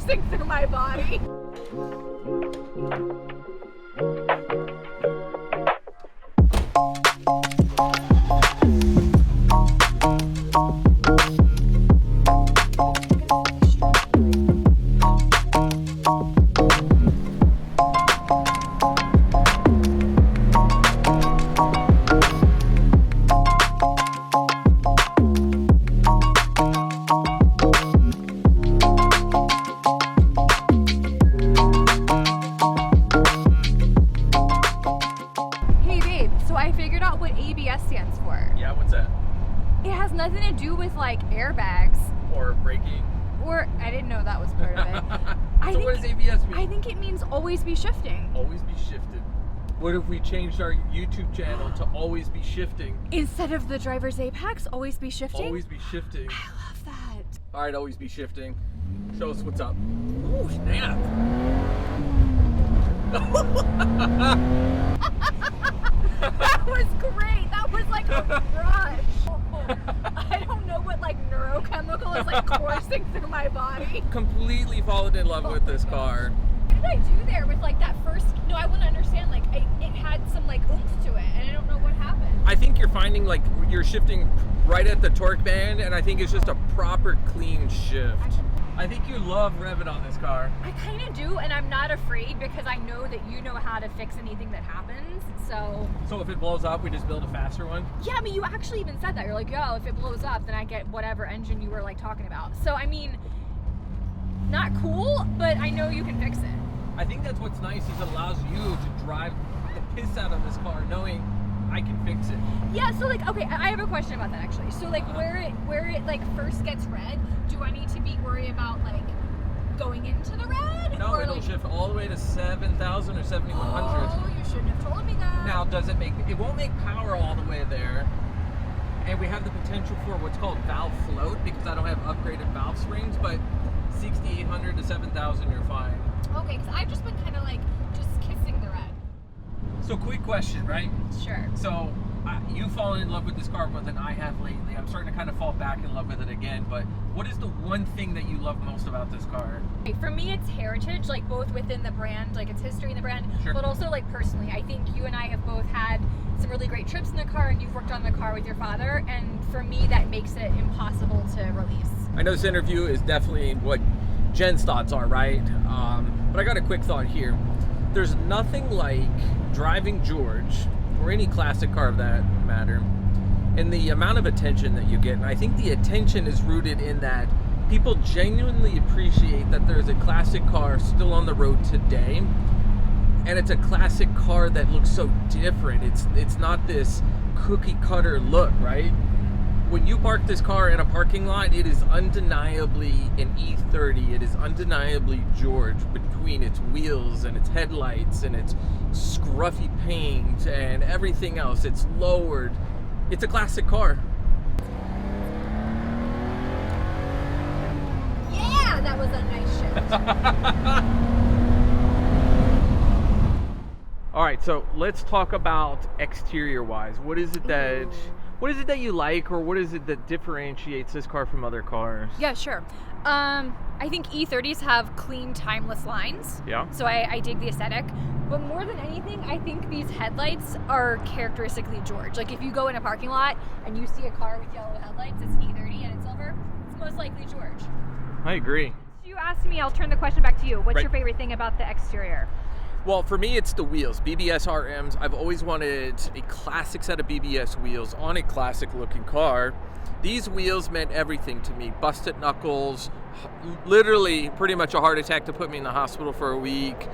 coursing through my body. BBS stands for. Yeah, what's that? It has nothing to do with like airbags. Or braking. Or, I didn't know that was part of it. So what does ABS mean? I think it means always be shifting. Always be shifted. What if we changed our YouTube channel to always be shifting? Instead of the driver's apex, always be shifting? Always be shifting. I love that. All right, always be shifting. Show us what's up. Oh, snap. That was great. That was like a rush. I don't know what like neurochemical is like coursing through my body. Completely fallen in love with this car. What did I do there with like that first? No, I wouldn't understand. Like it had some like oomph to it, and I don't know what happened. I think you're finding like you're shifting right at the torque band, and I think it's just a proper clean shift. I think you love revving on this car. I kind of do, and I'm not afraid because I know that you know how to fix anything that happens. So if it blows up, we just build a faster one? Yeah, I mean, you actually even said that. You're like, yo, if it blows up, then I get whatever engine you were like talking about. So, I mean, not cool, but I know you can fix it. I think that's what's nice is it allows you to drive the piss out of this car knowing I can fix it. Yeah, so like, okay, I have a question about that actually. So like where it like first gets red, do I need to be worried about like going into the red? No, or it'll like shift all the way to 7,000 or 7,100. Oh, you shouldn't have told me that. Now, it won't make power all the way there. And we have the potential for what's called valve float because I don't have upgraded valve springs, but 6,800 to 7,000, you're fine. Okay, because I've just been kind of like just kissing the red. So quick question, right? Sure. So you've fallen in love with this car more than I have lately. I'm starting to kind of fall back in love with it again, but what is the one thing that you love most about this car? For me, it's heritage, like both within the brand, like its history in the brand, sure, but also like personally. I think you and I have both had some really great trips in the car, and you've worked on the car with your father, and for me, that makes it impossible to release. I know this interview is definitely what Jen's thoughts are, right? But I got a quick thought here. There's nothing like driving George, or any classic car of that matter, and the amount of attention that you get. And I think the attention is rooted in that people genuinely appreciate that there's a classic car still on the road today, and it's a classic car that looks so different. It's not this cookie cutter look, right? When you park this car in a parking lot, it is undeniably an E30. It is undeniably George between its wheels and its headlights and its scruffy paint and everything else. It's lowered. It's a classic car. Yeah, that was a nice shift. All right, so let's talk about exterior-wise. What is it that you like, or what is it that differentiates this car from other cars? Yeah, sure. I think E30s have clean, timeless lines. Yeah. So I dig the aesthetic. But more than anything, I think these headlights are characteristically George. Like if you go in a parking lot and you see a car with yellow headlights, it's an E30 and it's silver, it's most likely George. I agree. You asked me, I'll turn the question back to you. What's Right. your favorite thing about the exterior? Well, for me, it's the wheels. BBS RMs. I've always wanted a classic set of BBS wheels on a classic looking car. These wheels meant everything to me. Busted knuckles, literally pretty much a heart attack to put me in the hospital for a week,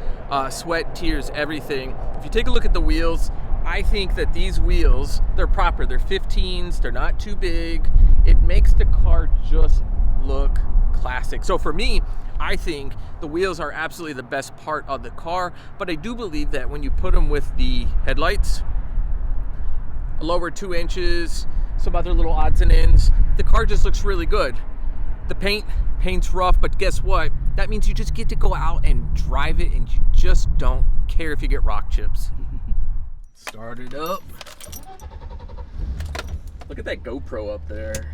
sweat, tears, everything. If you take a look at the wheels, I think that these wheels, they're proper. They're 15s, they're not too big. It makes the car just look classic. So for me, I think the wheels are absolutely the best part of the car, but I do believe that when you put them with the headlights, lower 2 inches, some other little odds and ends, the car just looks really good. The paint's rough, but guess what? That means you just get to go out and drive it, and you just don't care if you get rock chips. Start it up. Look at that GoPro up there.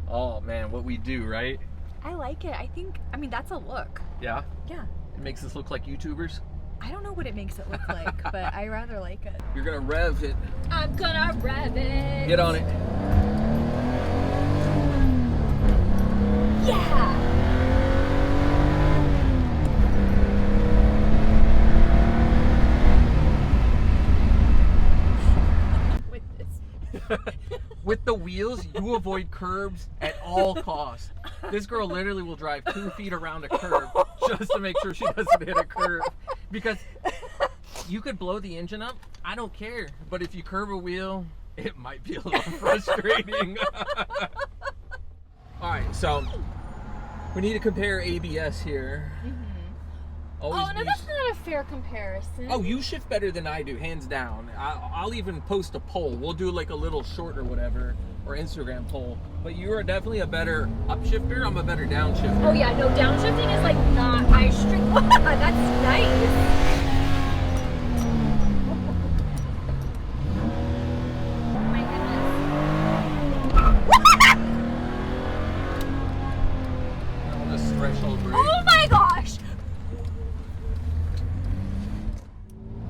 Oh man, what we do, right? I like it. I mean, that's a look. Yeah? Yeah. It makes us look like YouTubers. I don't know what it makes it look like, but I rather like it. You're gonna rev it. I'm gonna rev it. Get on it. Yeah. With this. With the wheels, you avoid curbs at all costs. This girl literally will drive 2 feet around a curb just to make sure she doesn't hit a curb. Because you could blow the engine up, I don't care. But if you curb a wheel, it might be a little frustrating. All right, so we need to compare ABS here. Oh, no, that's not a fair comparison. Oh, you shift better than I do, hands down. I'll even post a poll. We'll do like a little short or whatever, or Instagram poll. But you are definitely a better upshifter. I'm a better downshifter. Oh yeah, no, downshifting is like not my strength. That's nice. Oh my goodness. I'll just threshold brake. Oh my gosh.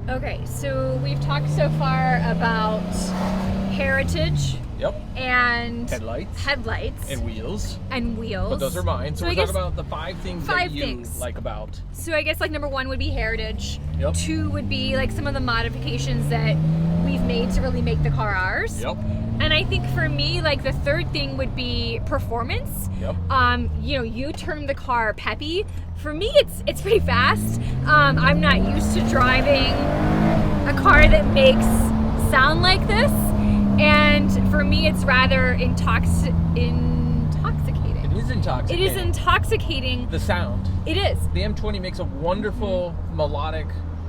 Okay, so we've talked so far about heritage. Yep. And headlights and wheels. But those are mine. So I we're guess talking about the 5 things that you like about. So I guess like number 1 would be heritage. Yep. 2 would be like some of the modifications that we've made to really make the car ours. Yep. And I think for me, like the 3rd thing would be performance. Yep. You know, you term the car peppy. For me, it's pretty fast. I'm not used to driving a car that makes sound like this. And for me, it's rather intoxicating. It is intoxicating. It is intoxicating. The sound. It is. The M20 makes a wonderful melodic,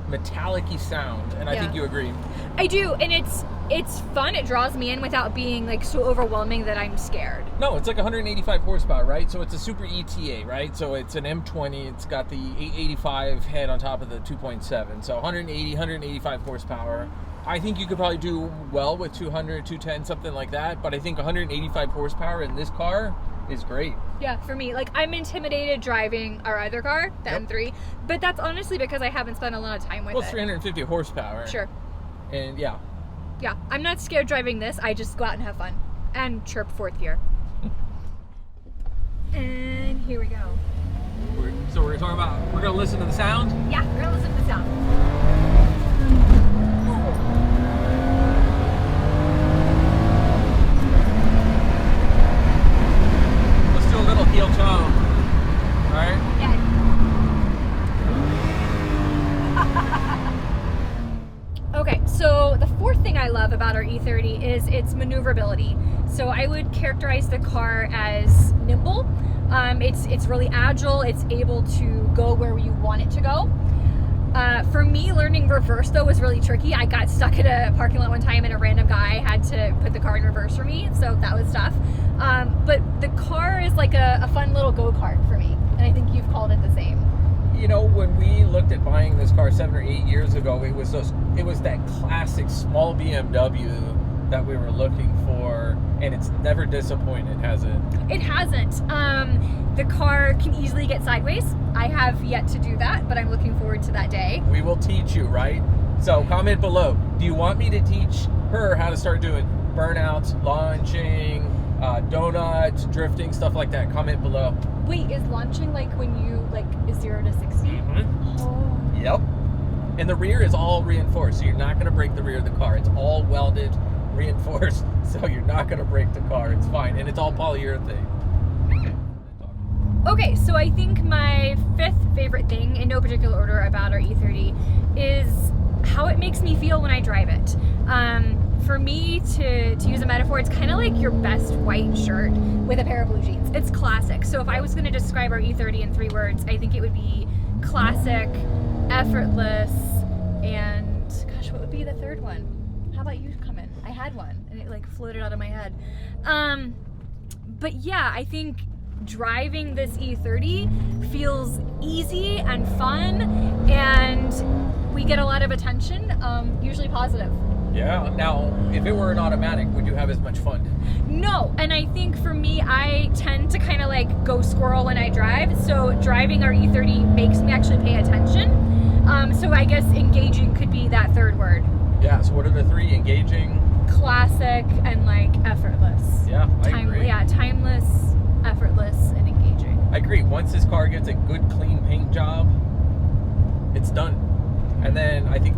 metallic-y sound, and I think you agree. I do, and it's fun. It draws me in without being like so overwhelming that I'm scared. No, it's like 185 horsepower, right? So it's a super ETA, right? So it's an M20. It's got the 885 head on top of the 2.7. So 185 horsepower. I think you could probably do well with 200, 210, something like that. But I think 185 horsepower in this car is great. Yeah, for me. Like, I'm intimidated driving our other car, the M3. But that's honestly because I haven't spent a lot of time with it. Well, it's 350 horsepower. Sure. And yeah. Yeah, I'm not scared driving this. I just go out and have fun. And chirp 4th gear. And here we go. So we're going to listen to the sound? Yeah, we're going to listen to the sound. Heel toe, right? Yeah. Okay, so the 4th thing I love about our E30 is its maneuverability. So I would characterize the car as nimble. It's really agile. It's able to go where you want it to go. For me, learning reverse though was really tricky. I got stuck at a parking lot one time and a random guy had to put the car in reverse for me, so that was tough. But the car is like a fun little go-kart for me, and I think you've called it the same. You know, when we looked at buying this car 7 or 8 years ago, it was that classic small BMW that we were looking for, and it's never disappointed, has it? It hasn't. The car can easily get sideways. I have yet to do that, but I'm looking forward to that day. We will teach you, right? So comment below. Do you want me to teach her how to start doing burnouts, launching, donuts, drifting, stuff like that? Comment below. Wait, is launching like when you like is 0 to 60? Mm-hmm. Oh. Yep. And the rear is all reinforced, so you're not going to break the rear of the car. It's all welded, reinforced, so you're not going to break the car. It's fine, and it's all polyurethane. Okay, so I think my 5th favorite thing, in no particular order, about our E30 is how it makes me feel when I drive it. For me, to use a metaphor, it's kind of like your best white shirt with a pair of blue jeans. It's classic. So if I was going to describe our E30 in 3 words, I think it would be classic, effortless, and gosh, what would be the 3rd one? How about you come in? I had one, and it like floated out of my head. But yeah, I think driving this E30 feels easy and fun, and we get a lot of attention, usually positive. Yeah. Now, if it were an automatic, would you have as much fun? No, and I think for me, I tend to kind of like go squirrel when I drive. So driving our E30 makes me actually pay attention. So I guess engaging could be that third word. Yeah. So what are the three? Engaging, classic, and like effortless. Yeah, I agree. Yeah, timeless, effortless, and engaging. I agree. Once this car gets a good, clean paint job, it's done. And then I think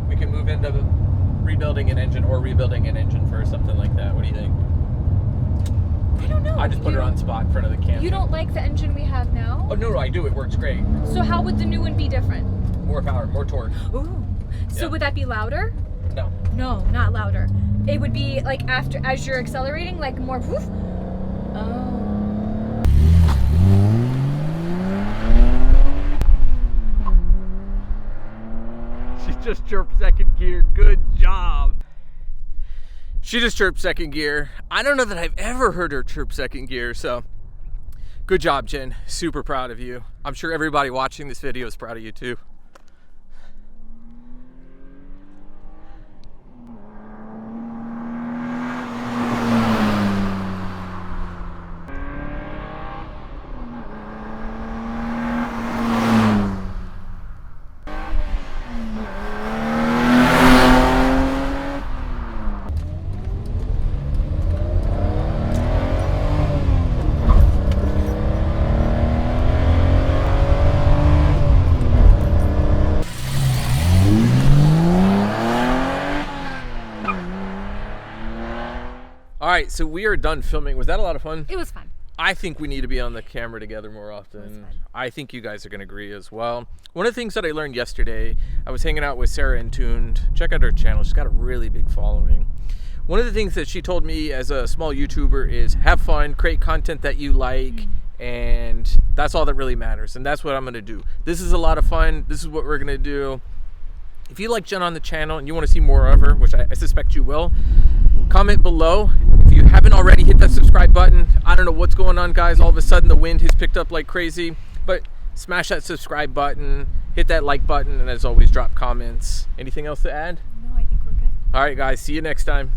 we can move into rebuilding an engine or rebuilding an engine for something like that. What do you think? I don't know. I just put her on spot in front of the camera. You don't like the engine we have now? Oh, no, I do. It works great. So how would the new one be different? More power, more torque. Ooh. So Yeah. would that be louder? No. No, not louder. It would be like after, as you're accelerating, like more woof. Oh. She just chirped second gear. Good job. She just chirped second gear. I don't know that I've ever heard her chirp second gear, so good job, Jen. Super proud of you. I'm sure everybody watching this video is proud of you too. All right, so we are done filming. Was that a lot of fun? It was fun. I think we need to be on the camera together more often. It was fun. I think you guys are going to agree as well. One of the things that I learned yesterday, I was hanging out with Sarah Intuned. Check out her channel. She's got a really big following. One of the things that she told me as a small YouTuber is have fun, create content that you like, and that's all that really matters. And that's what I'm going to do. This is a lot of fun. This is what we're going to do. If you like Jen on the channel and you want to see more of her, which I suspect you will, comment below. If you haven't already, hit that subscribe button. I don't know what's going on, guys. All of a sudden the wind has picked up like crazy, but smash that subscribe button, hit that like button, and as always, drop comments. Anything else to add? No, I think we're good. All right, guys, see you next time.